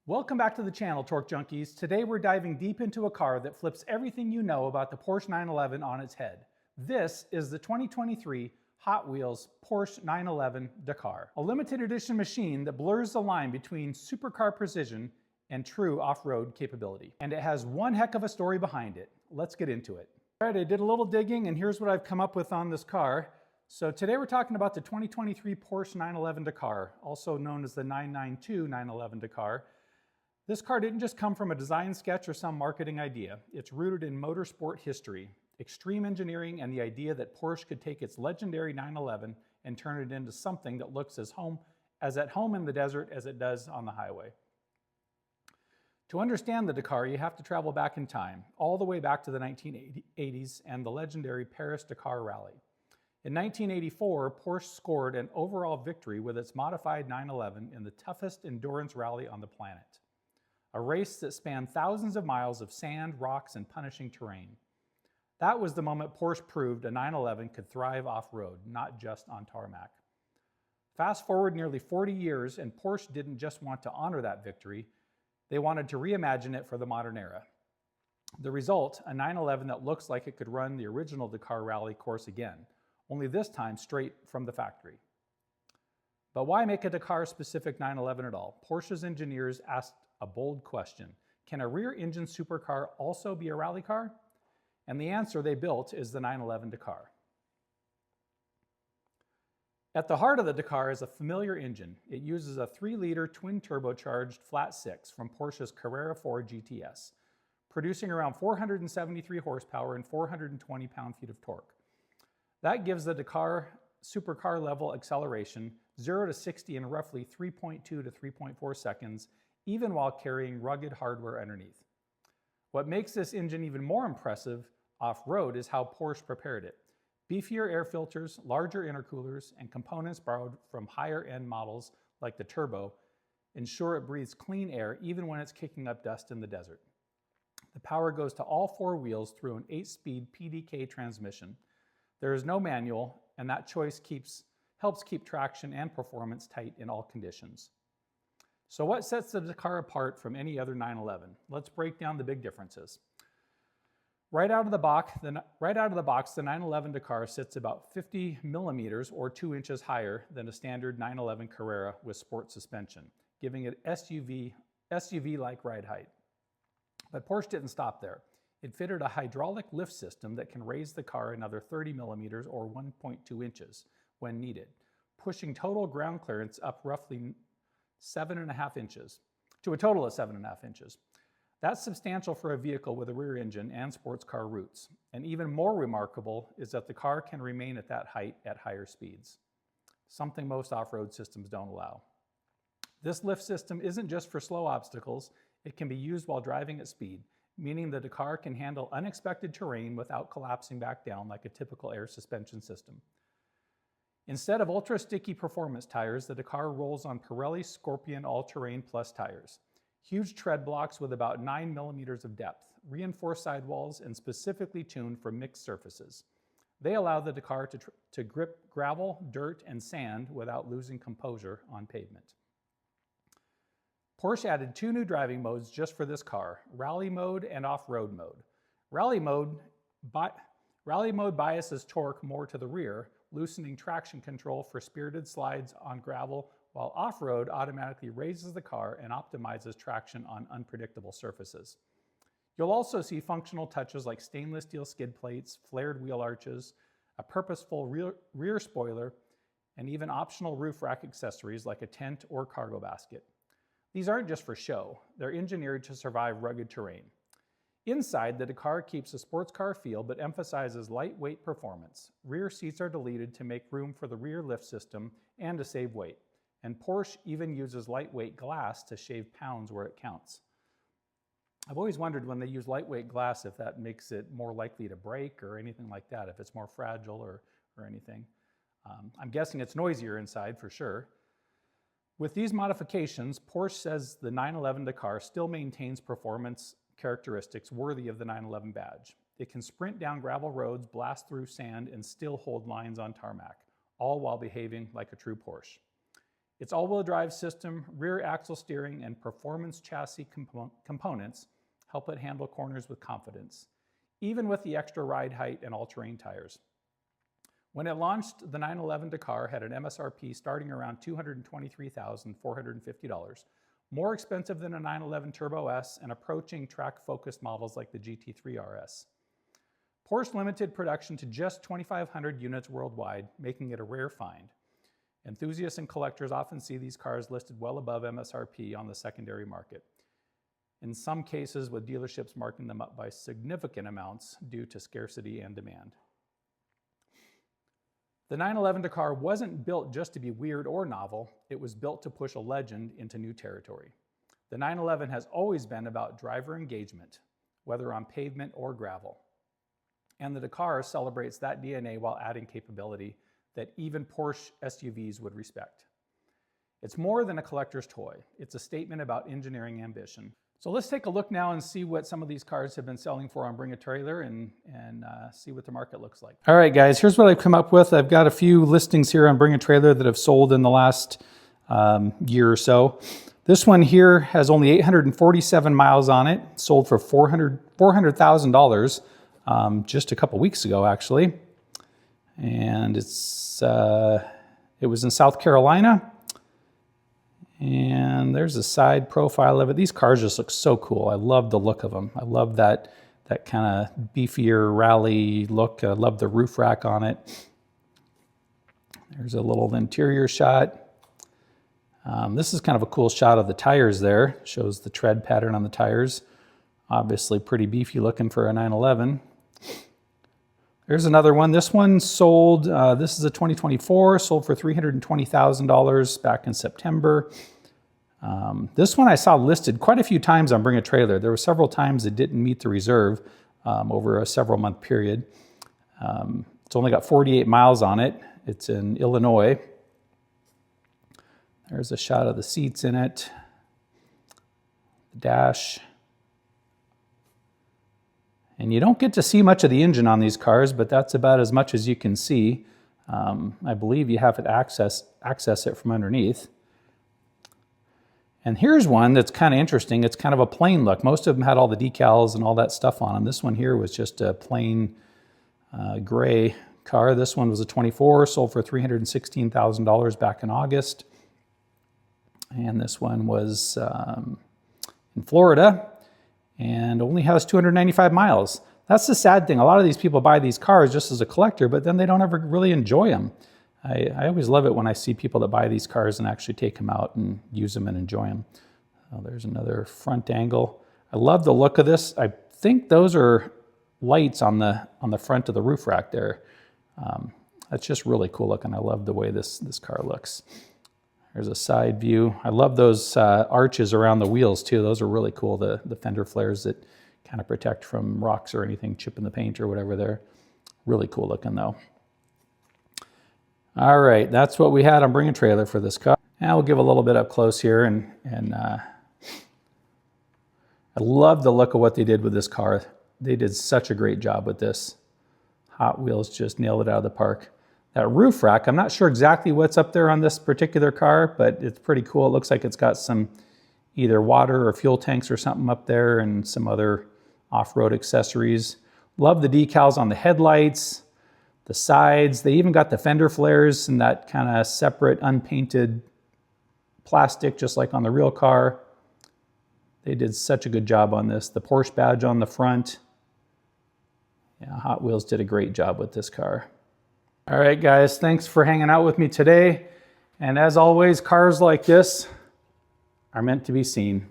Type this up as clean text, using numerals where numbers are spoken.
Welcome back to the channel, Torque Junkies. Today we're diving deep into a car that flips everything you know about the Porsche 911 on its head. This is the 2023 Hot Wheels Porsche 911 Dakar, a limited edition machine that blurs the line between supercar precision and true off-road capability. And it has one heck of a story behind it. Let's get into it. All right, I did a little digging and here's what I've come up with on this car. So today we're talking about the 2023 Porsche 911 Dakar, also known as the 992 911 Dakar. This car didn't just come from a design sketch or some marketing idea. It's rooted in motorsport history, extreme engineering, and the idea that Porsche could take its legendary 911 and turn it into something that looks as at home in the desert as it does on the highway. To understand the Dakar, you have to travel back in time, all the way back to the 1980s and the legendary Paris-Dakar Rally. In 1984, Porsche scored an overall victory with its modified 911 in the toughest endurance rally on the planet. A race that spanned thousands of miles of sand, rocks, and punishing terrain. That was the moment Porsche proved a 911 could thrive off-road, not just on tarmac. Fast forward nearly 40 years, and Porsche didn't just want to honor that victory, they wanted to reimagine it for the modern era. The result, a 911 that looks like it could run the original Dakar Rally course again, only this time straight from the factory. But why make a Dakar-specific 911 at all? Porsche's engineers asked a bold question. Can a rear-engine supercar also be a rally car? And the answer they built is the 911 Dakar. At the heart of the Dakar is a familiar engine. It uses a 3-liter twin-turbocharged flat-six from Porsche's Carrera 4 GTS, producing around 473 horsepower and 420 pound-feet of torque. That gives the Dakar supercar-level acceleration 0 to 60 in roughly 3.2 to 3.4 seconds, even while carrying rugged hardware underneath. What makes this engine even more impressive off-road is how Porsche prepared it. Beefier air filters, larger intercoolers, and components borrowed from higher-end models like the Turbo ensure it breathes clean air even when it's kicking up dust in the desert. The power goes to all 4 wheels through an 8-speed PDK transmission. There is no manual, and that choice helps keep traction and performance tight in all conditions. So what sets the Dakar apart from any other 911? Let's break down the big differences. Right out of the box, the 911 Dakar sits about 50 millimeters or 2 inches higher than a standard 911 Carrera with sport suspension, giving it SUV-like ride height. But Porsche didn't stop there. It fitted a hydraulic lift system that can raise the car another 30 millimeters or 1.2 inches when needed, pushing total ground clearance up roughly 7.5 inches, to a total of 7.5 inches. That's substantial for a vehicle with a rear engine and sports car roots. And even more remarkable is that the car can remain at that height at higher speeds, something most off-road systems don't allow. This lift system isn't just for slow obstacles, it can be used while driving at speed, meaning the Dakar can handle unexpected terrain without collapsing back down like a typical air suspension system. Instead of ultra-sticky performance tires, the Dakar rolls on Pirelli Scorpion All-Terrain Plus tires. Huge tread blocks with about 9 millimeters of depth, reinforced sidewalls, and specifically tuned for mixed surfaces. They allow the Dakar to grip gravel, dirt, and sand without losing composure on pavement. Porsche added 2 new driving modes just for this car, Rally Mode and Off-Road Mode. Rally Mode biases torque more to the rear, loosening traction control for spirited slides on gravel, while off-road automatically raises the car and optimizes traction on unpredictable surfaces. You'll also see functional touches like stainless steel skid plates, flared wheel arches, a purposeful rear spoiler, and even optional roof rack accessories like a tent or cargo basket. These aren't just for show, they're engineered to survive rugged terrain. Inside, the Dakar keeps a sports car feel but emphasizes lightweight performance. Rear seats are deleted to make room for the rear lift system and to save weight. And Porsche even uses lightweight glass to shave pounds where it counts. I've always wondered when they use lightweight glass if that makes it more likely to break or anything like that, if it's more fragile or anything. I'm guessing it's noisier inside for sure. With these modifications, Porsche says the 911 Dakar still maintains performance characteristics worthy of the 911 badge. It can sprint down gravel roads, blast through sand, and still hold lines on tarmac, all while behaving like a true Porsche. Its all-wheel drive system, rear axle steering, and performance chassis components help it handle corners with confidence, even with the extra ride height and all-terrain tires. When it launched, the 911 Dakar had an MSRP starting around $223,450, more expensive than a 911 Turbo S and approaching track-focused models like the GT3 RS. Porsche limited production to just 2,500 units worldwide, making it a rare find. Enthusiasts and collectors often see these cars listed well above MSRP on the secondary market, in some cases with dealerships marking them up by significant amounts due to scarcity and demand. The 911 Dakar wasn't built just to be weird or novel, it was built to push a legend into new territory. The 911 has always been about driver engagement, whether on pavement or gravel. And the Dakar celebrates that DNA while adding capability that even Porsche SUVs would respect. It's more than a collector's toy. It's a statement about engineering ambition. So let's take a look now and see what some of these cars have been selling for on Bring a Trailer and see what the market looks like. All right, guys, here's what I've come up with. I've got a few listings here on Bring a Trailer that have sold in the last year or so. This one here has only 847 miles on it, sold for $400,000 just a couple weeks ago, actually. And it was in South Carolina. And there's a side profile of it. These cars just look so cool. I love the look of them. I love that kind of beefier rally look. I love the roof rack on it. There's a little interior shot. This is kind of a cool shot of the tires there. Shows the tread pattern on the tires. Obviously pretty beefy looking for a 911. There's another one. This one sold, this is a 2024, sold for $320,000 back in September. This one I saw listed quite a few times on Bring a Trailer. There were several times it didn't meet the reserve over a several month period. It's only got 48 miles on it. It's in Illinois. There's a shot of the seats in it, the dash. And you don't get to see much of the engine on these cars, but that's about as much as you can see. I believe you have to access it from underneath. And here's one that's kind of interesting. It's kind of a plain look. Most of them had all the decals and all that stuff on them. This one here was just a plain gray car. This one was a 24, sold for $316,000 back in August. And this one was in Florida and only has 295 miles. That's the sad thing. A lot of these people buy these cars just as a collector, but then they don't ever really enjoy them. I always love it when I see people that buy these cars and actually take them out and use them and enjoy them. Oh, there's another front angle. I love the look of this. I think those are lights on the front of the roof rack there. That's just really cool looking. I love the way this car looks. There's a side view. I love those arches around the wheels too. Those are really cool. The fender flares that kind of protect from rocks or anything chipping the paint or whatever there. Really cool looking though. All right, that's what we had on Bring a Trailer for this car. Now we'll give a little bit up close here and I love the look of what they did with this car. They did such a great job with this. Hot Wheels just nailed it out of the park. That roof rack, I'm not sure exactly what's up there on this particular car, but it's pretty cool. It looks like it's got some either water or fuel tanks or something up there and some other off-road accessories. Love the decals on the headlights, the sides. They even got the fender flares in that kind of separate unpainted plastic, just like on the real car. They did such a good job on this. The Porsche badge on the front. Yeah, Hot Wheels did a great job with this car. All right, guys, thanks for hanging out with me today. And as always, cars like this are meant to be seen.